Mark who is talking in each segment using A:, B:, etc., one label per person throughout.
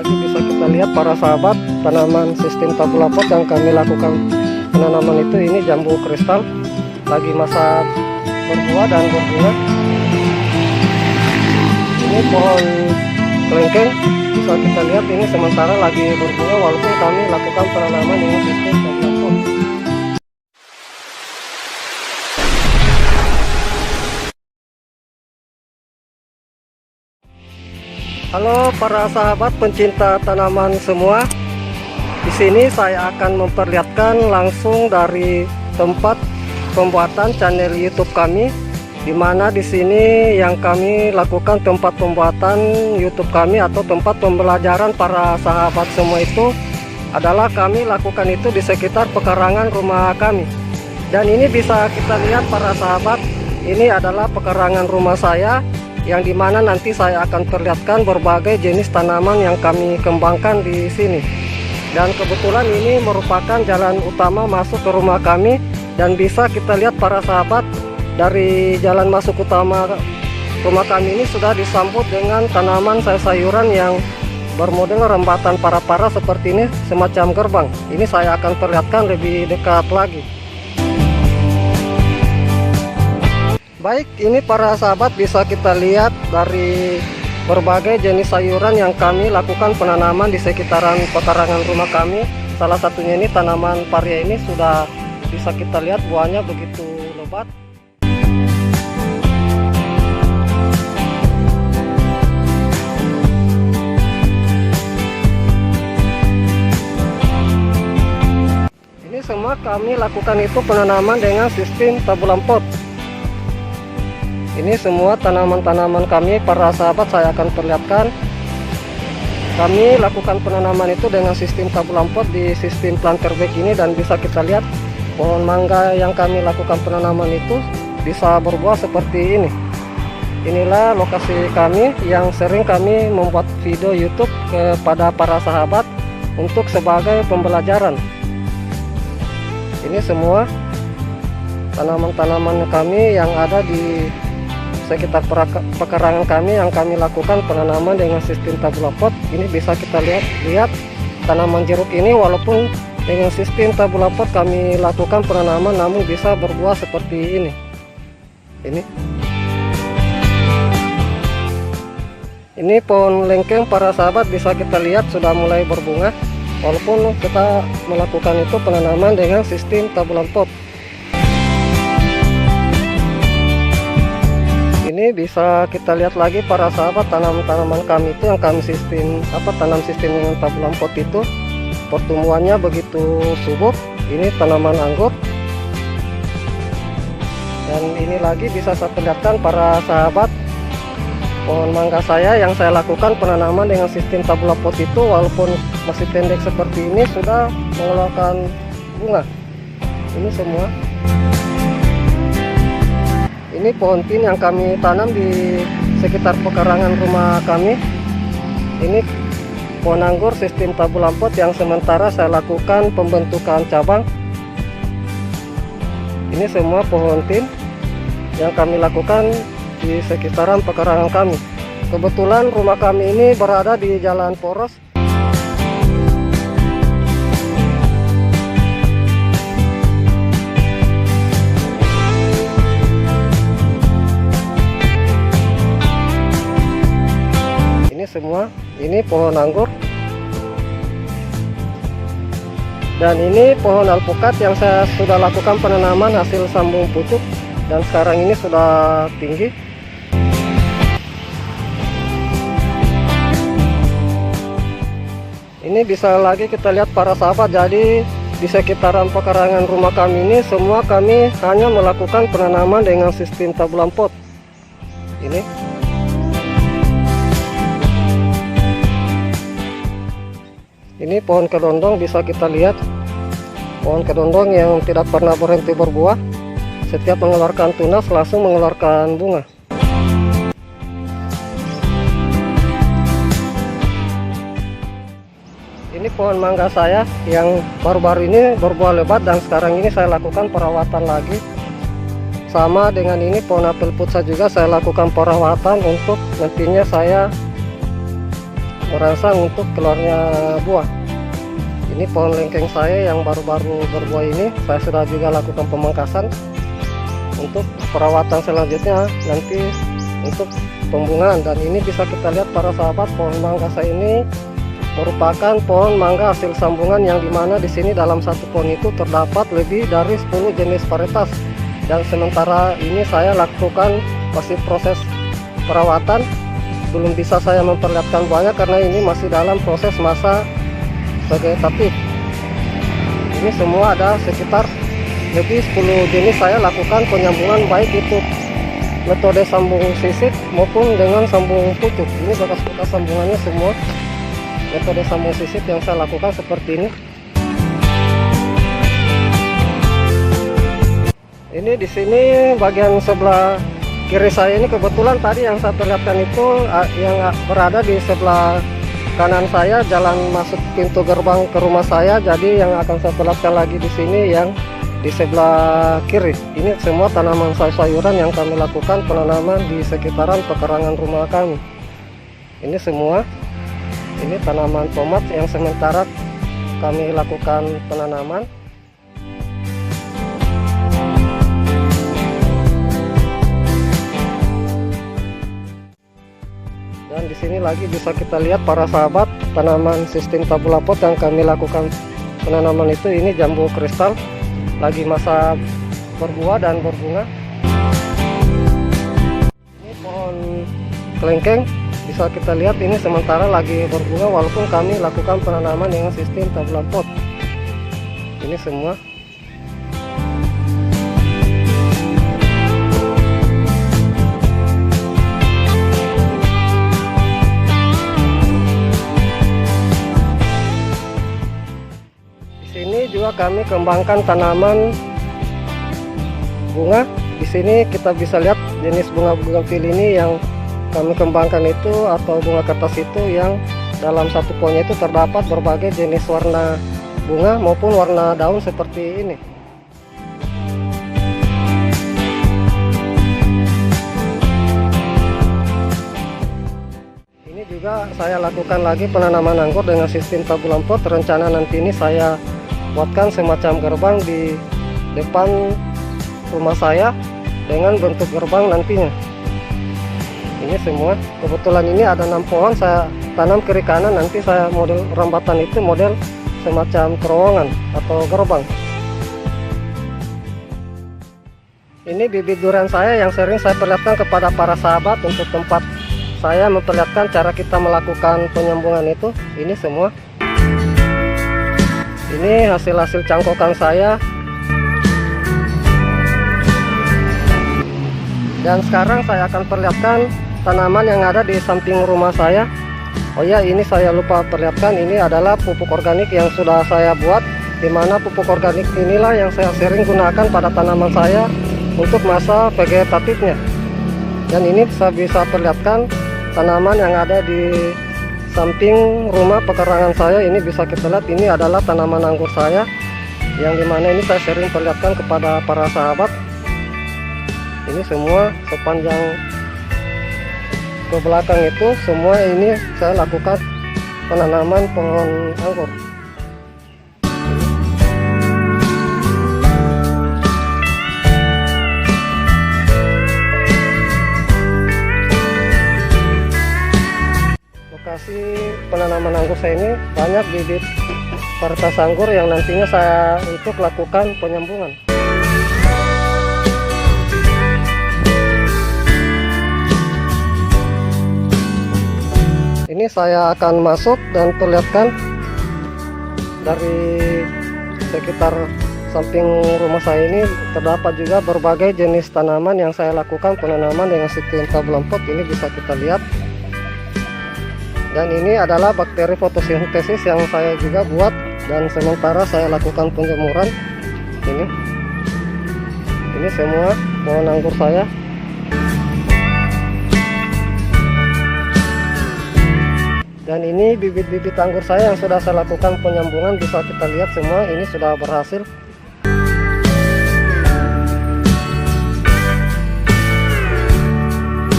A: lagi bisa kita lihat para sahabat, tanaman sistem tabula pot yang kami lakukan penanaman itu, ini jambu kristal lagi masa berbuah dan berbunga. Ini pohon kelengkeng bisa kita lihat ini sementara lagi berbunga walaupun kami lakukan penanaman dengan sistem tabula pot. Halo para sahabat pencinta tanaman semua. Di sini saya akan memperlihatkan langsung dari tempat pembuatan channel YouTube kami, di mana di sini yang kami lakukan tempat pembuatan YouTube kami atau tempat pembelajaran para sahabat semua itu adalah kami lakukan itu di sekitar pekarangan rumah kami. Dan ini bisa kita lihat para sahabat, ini adalah pekarangan rumah saya, yang dimana nanti saya akan perlihatkan berbagai jenis tanaman yang kami kembangkan di sini. Dan kebetulan ini merupakan jalan utama masuk ke rumah kami, dan bisa kita lihat para sahabat dari jalan masuk utama rumah kami ini sudah disambut dengan tanaman sayur-sayuran yang bermodel rembatan para-para seperti ini, semacam gerbang. Ini saya akan perlihatkan lebih dekat lagi. Baik, ini para sahabat bisa kita lihat dari berbagai jenis sayuran yang kami lakukan penanaman di sekitaran pekarangan rumah kami. Salah satunya ini tanaman paria, ini sudah bisa kita lihat buahnya begitu lebat. Ini semua kami lakukan itu penanaman dengan sistem tabula pot. Ini semua tanaman-tanaman kami para sahabat, saya akan perlihatkan. Kami lakukan penanaman itu dengan sistem tabula pot di sistem planter bag ini, dan bisa kita lihat pohon mangga yang kami lakukan penanaman itu bisa berbuah seperti ini. Inilah lokasi kami yang sering kami membuat video YouTube kepada para sahabat untuk sebagai pembelajaran. Ini semua tanaman-tanaman kami yang ada di sekitar pekarangan kami yang kami lakukan penanaman dengan sistem tabula pot. Ini bisa kita lihat tanaman jeruk ini, walaupun dengan sistem tabula pot kami lakukan penanaman, namun bisa berbuah seperti ini. Ini pohon lengkeng para sahabat, bisa kita lihat sudah mulai berbunga, walaupun kita melakukan itu penanaman dengan sistem tabula pot. Ini bisa kita lihat lagi para sahabat tanaman-tanaman kami itu yang kami tanam sistem dengan tabula pot itu pertumbuhannya begitu subur. Ini tanaman anggur, dan ini lagi bisa saya perlihatkan para sahabat pohon mangga saya yang saya lakukan penanaman dengan sistem tabula pot itu, walaupun masih pendek seperti ini sudah mengeluarkan bunga. Ini semua. Ini pohon pin yang kami tanam di sekitar pekarangan rumah kami. Ini pohon anggur sistem tabula pot yang sementara saya lakukan pembentukan cabang. Ini semua pohon pin yang kami lakukan di sekitaran pekarangan kami. Kebetulan rumah kami ini berada di jalan poros. Semua ini pohon anggur, dan ini pohon alpukat yang saya sudah lakukan penanaman hasil sambung pucuk, dan sekarang ini sudah tinggi. Ini bisa lagi kita lihat para sahabat, jadi di sekitaran pekarangan rumah kami ini semua kami hanya melakukan penanaman dengan sistem tabula pot. Ini pohon kedondong, bisa kita lihat pohon kedondong yang tidak pernah berhenti berbuah. Setiap mengeluarkan tunas langsung mengeluarkan bunga. Ini pohon mangga saya yang baru-baru ini berbuah lebat, dan sekarang ini saya lakukan perawatan lagi. Sama dengan ini pohon apel putsa juga saya lakukan perawatan untuk nantinya saya merangsang untuk keluarnya buah. Ini pohon lengkeng saya yang baru-baru berbuah ini saya sudah juga lakukan pemangkasan. Untuk perawatan selanjutnya nanti untuk pembungaan, dan ini bisa kita lihat para sahabat, pohon mangga saya ini merupakan pohon mangga hasil sambungan yang dimana di sini dalam satu pohon itu terdapat lebih dari 10 jenis varietas. Dan sementara ini saya lakukan masih proses perawatan, belum bisa saya memperlihatkan buahnya karena ini masih dalam proses masa vegetatif. Ini semua ada sekitar lebih 10 jenis saya lakukan penyambungan, baik itu metode sambung sisik maupun dengan sambung pucuk. Ini bekas-bekas sambungannya semua metode sambung sisik yang saya lakukan seperti ini. Ini di sini bagian sebelah kiri saya ini kebetulan tadi yang saya perlihatkan itu yang berada di sebelah kanan saya, jalan masuk pintu gerbang ke rumah saya. Jadi yang akan saya perlihatkan lagi di sini yang di sebelah kiri. Ini semua tanaman sayur-sayuran yang kami lakukan penanaman di sekitaran pekarangan rumah kami. Ini semua, ini tanaman tomat yang sementara kami lakukan penanaman. Dan di sini lagi bisa kita lihat para sahabat, tanaman sistem tabula pot yang kami lakukan penanaman itu, ini jambu kristal lagi masa berbuah dan berbunga. Ini pohon kelengkeng bisa kita lihat ini sementara lagi berbunga walaupun kami lakukan penanaman dengan sistem tabula pot. Ini semua. Ini juga kami kembangkan tanaman bunga. Di sini kita bisa lihat jenis bunga bugenvil ini yang kami kembangkan itu, atau bunga kertas itu, yang dalam satu pohonnya itu terdapat berbagai jenis warna bunga maupun warna daun seperti ini. Ini juga saya lakukan lagi penanaman anggur dengan sistem tabula pot. Rencana nanti ini saya buatkan semacam gerbang di depan rumah saya dengan bentuk gerbang nantinya. Ini semua, kebetulan ini ada 6 pohon saya tanam kiri kanan, nanti saya model rambatan itu model semacam terowongan atau gerbang. Ini bibit durian saya yang sering saya perlihatkan kepada para sahabat untuk tempat saya memperlihatkan cara kita melakukan penyambungan itu. Ini semua. Ini hasil-hasil cangkokan saya. Dan sekarang saya akan perlihatkan tanaman yang ada di samping rumah saya. Oh ya, ini saya lupa perlihatkan, ini adalah pupuk organik yang sudah saya buat, dimana pupuk organik inilah yang saya sering gunakan pada tanaman saya untuk masa vegetatifnya. Dan ini saya bisa perlihatkan tanaman yang ada di samping rumah pekarangan saya. Ini bisa kita lihat, ini adalah tanaman anggur saya yang dimana ini saya sering perlihatkan kepada para sahabat. Ini semua sepanjang ke belakang itu semua ini saya lakukan penanaman pohon anggur. Lokasi penanaman anggur saya ini banyak bibit varietas anggur yang nantinya saya untuk lakukan penyambungan. Ini saya akan masuk dan perlihatkan dari sekitar samping rumah saya ini terdapat juga berbagai jenis tanaman yang saya lakukan penanaman dengan sistem tabula pot. Ini bisa kita lihat. Dan ini adalah bakteri fotosintesis yang saya juga buat dan sementara saya lakukan penjemuran. Ini semua pohon anggur saya. Dan ini bibit-bibit anggur saya yang sudah saya lakukan penyambungan, bisa kita lihat semua ini sudah berhasil.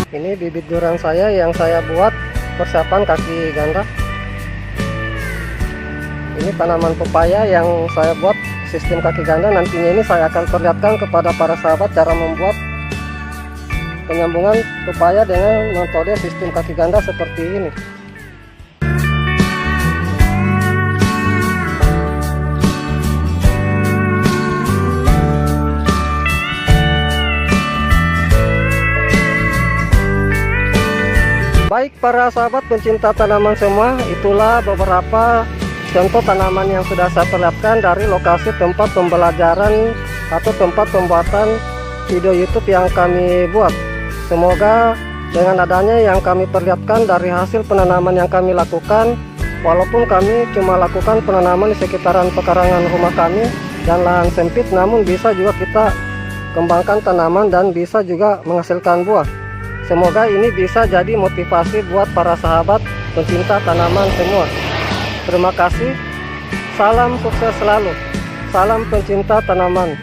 A: Ini bibit durian saya yang saya buat persiapan kaki ganda. Ini tanaman pepaya yang saya buat sistem kaki ganda. Nantinya ini saya akan perlihatkan kepada para sahabat cara membuat penyambungan pepaya dengan metode sistem kaki ganda seperti ini. Baik para sahabat pencinta tanaman semua, itulah beberapa contoh tanaman yang sudah saya perlihatkan dari lokasi tempat pembelajaran atau tempat pembuatan video YouTube yang kami buat. Semoga dengan adanya yang kami perlihatkan dari hasil penanaman yang kami lakukan, walaupun kami cuma lakukan penanaman di sekitaran pekarangan rumah kami dan lahan sempit, namun bisa juga kita kembangkan tanaman dan bisa juga menghasilkan buah. Semoga ini bisa jadi motivasi buat para sahabat pencinta tanaman semua. Terima kasih. Salam sukses selalu. Salam pencinta tanaman.